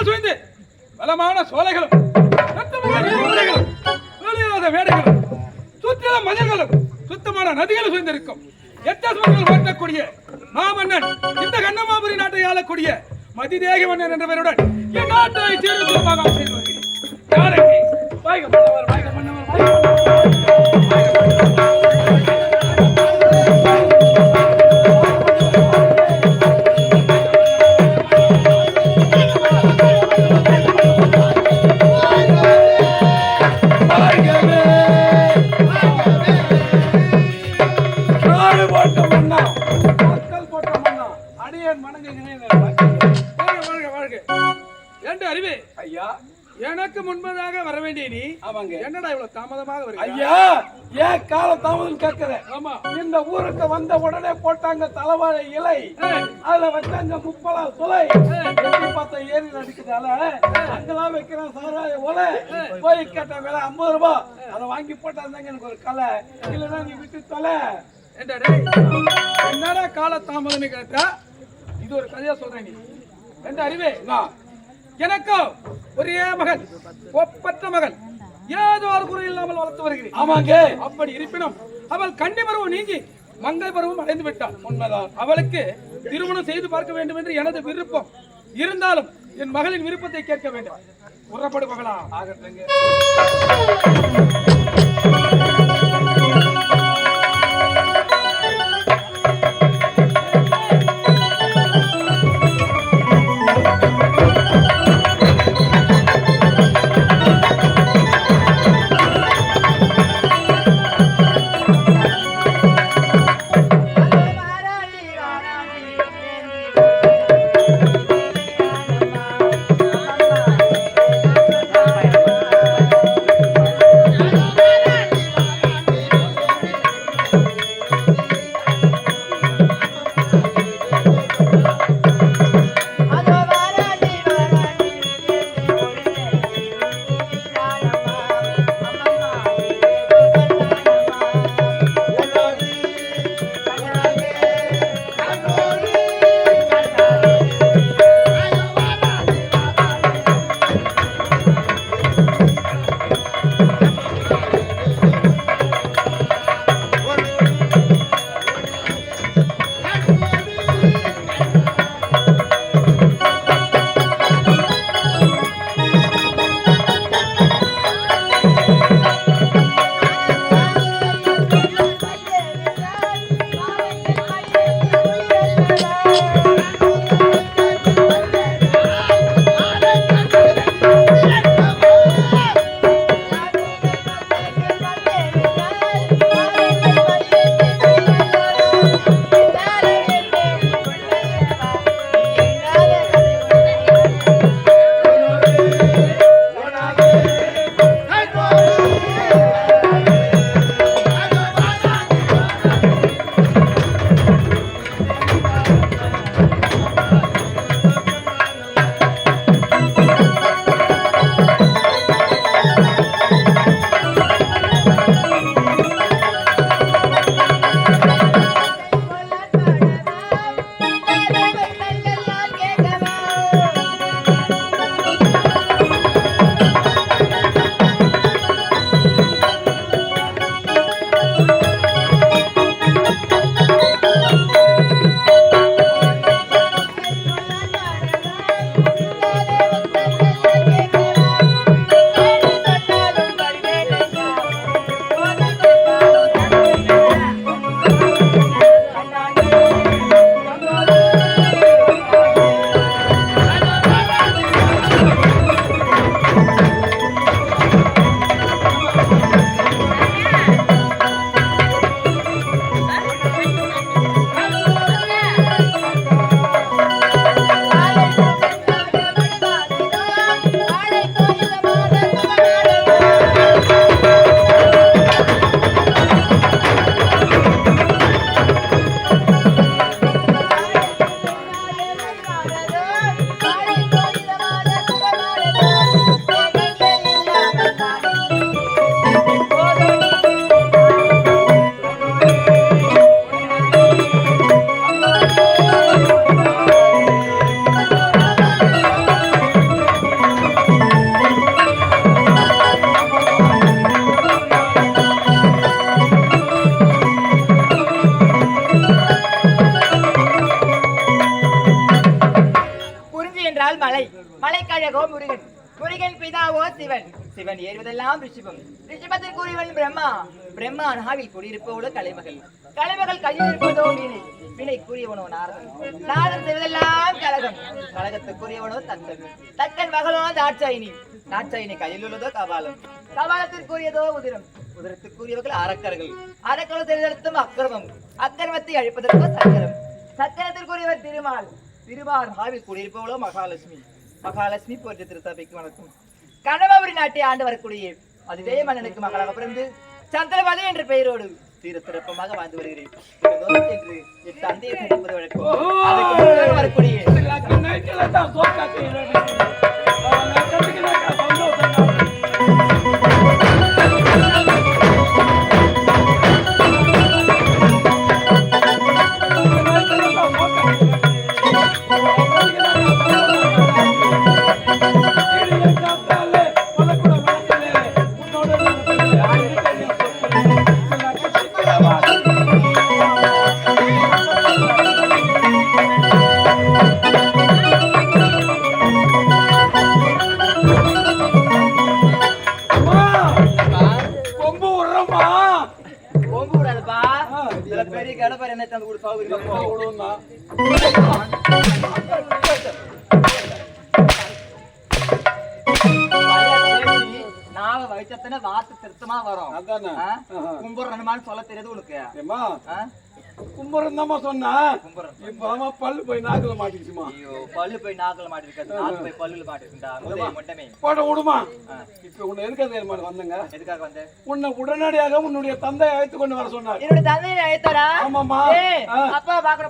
மலைகள் சூழ்ந்து பலமான சோலைகளும் மேடைகளும் சுற்றில மதில்களும் சுத்தமான நதிகளும் சூழ்ந்திருக்கும் எத்தனை ஓட்டக்கூடிய மாமன்னன் இந்த கண்ணமாபுரி நாட்டை ஆளக்கூடிய மதிதேக மன்னன் என்ற பெயருடன் என் நாட்டை சீர்திருத்தமாக செய்து வருகிறேன். யாருக்கு வாய்க மன்னவர் வாய்க மன்னவர் எனக்கு முன்பதாக வர வேண்டிய நீ அவங்க என்னடா இவ்வளவு தாமதமாக வருகிற? ஐயா ஏன் கால தாமதம் கேட்கிறேன். ஆமா, இந்த ஊருக்கு வந்த உடனே போட்டாங்க தலைவாழை இலை, அதுல வச்சாங்க முப்பலா துளை, பார்த்தா ஏறி நடிக்கிறதால அங்கெல்லாம் வைக்கிறேன் சாராய ஒலை. போய் கேட்ட விலை 50 ரூபாய், அதை வாங்கி போட்டாங்க எனக்கு ஒரு கலை, இல்லைன்னா நீ விட்டு தொலை. என்னடா கால தாமதம் கேட்டா இது ஒரு கதையா சொல்றேன். நீ என்ற அறிவே எனக்கு ஒரே மகன், ஒப்பற்ற மகன், ஏதோ ஒரு குறை இல்லாமல் வளர்த்து வருகிறேன். ஆமாங்க. அப்படி இருப்பினும் அவள் கன்னி பருவம் நீங்கி மங்கை பருவம் அடைந்து விட்டாள். உண்மைதான். அவளுக்கு திருமணம் செய்து பார்க்க வேண்டும் என்று எனது விருப்பம் இருந்தாலும் என் மகளின் விருப்பத்தை கேட்க வேண்டும். புறப்படு மகளா. ஆகட்டுங்க. நாயகோ முருகன், முருகன் பிதாவோ சிவன், சிவன் ஏறுவதெல்லாம் ரிஷபம், ரிஷபத்தில் கூறியவன் பிரம்மா, பிரம்மா நாவில் குடியிருப்பவளோ கலைமகள், கலைமகள் கையில் இருப்பதோ வீணை, வீணை கூறியவனோ நாரதன், நாரதன் செய்வதெல்லாம் கலகம், கலகத்துக்குரியவனோ தக்கன், தக்கன் மகளோ தாட்சாயினி, தாட்சாயினி கையில் உள்ளதோ கபாலம், கபாலத்திற்குரியதோ உதிரம், உதிரத்துக்குரியவர்கள் அரக்கர்கள், அரக்கர்கள் செய்தெடுத்தும் அக்கிரமம், அக்கிரமத்தை அழிப்பதற்கோ சக்கரம், சக்கரத்திற்குரியவர் திருமால், திருமால் நாவில் குடியிருப்பவளோ மகாலட்சுமி, மகாலட்சுமி போன்ற திருத்தபைக்கு வணக்கம். கணவரி நாட்டை ஆண்டு வரக்கூடிய அதுவே மன்னனுக்கு மகளாக பிறந்து சந்திரபாதி என்ற பெயரோடு தீர சிறப்பமாக வாழ்ந்து வருகிறேன் என்று என் தந்தையை சந்திப்பது வழக்கம். அதுக்கு முன்னர் வரக்கூடிய பெரிய கடப்பார் என்ன தந்து கூட சௌகரியம் நாம வயிற்றத்தனை வார்த்தை திருத்தமா வரும். கும்புறமான்னு சொல்ல தெரியாது உனக்கு. கும்புறம் தான் சொன்னா இப்ப பல்லு போய் நாக்குல மாட்டிக்கிச்சுமா. பல்லு போய் நாக்குல மாட்டிருக்காது, நாக்கு போய் பல்லுல மாட்டிருக்கா மட்டுமே போட விடுமா. இப்ப உன்னை எதுக்காக வந்தங்க? எதுக்காக வந்த? உன்னை உடனடியாக உன்னுடைய தந்தையை அழைத்து கொண்டு வர சொன்னார். என்னுடைய தந்தையை அழைத்தாரா? ஆமாமா. அப்பா பாக்குற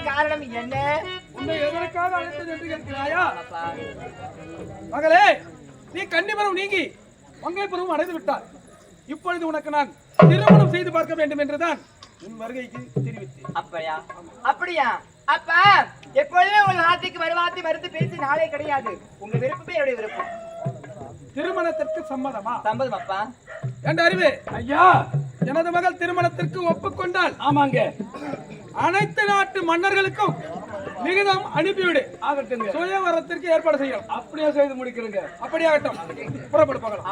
காரணம் என்ன? உன்னை எதற்காக அழைத்தது என்று கேட்கிறாயா? மகளே, நீ கன்னிபுரம் நீங்கி மங்கைபுரம் அடைந்து விட்டார். இப்பொழுது உனக்கு நான் திருமணம் செய்து பார்க்க வேண்டும் என்றுதான் உன் வருகைக்கு தெரிவித்தேன். அப்படியா? அப்படியா? அப்பா எப்பொழுதுமே உங்கள் நாட்டுக்கு வருவாத்தி மறுத்து பேசி நாளே கிடையாது. உங்க விருப்பமே என்னுடைய விருப்பம். திருமணத்திற்கு சம்மதமா? சம்மதம் அப்பா. என்ற அறிவு ஐயா, எனது மகள் திருமணத்திற்கு ஒப்புக்கொண்டால் ஆமாங்க அனைத்து நாட்டு மன்னர்களுக்கும் விகிதம் அனுப்பிவிடு. ஆகட்டுங்க. சுயவரத்திற்கு ஏற்பாடு செய்யும். அப்படியே செய்து முடிக்கிறேங்க. அப்படியாகட்டும். புறப்படு போகலாம்.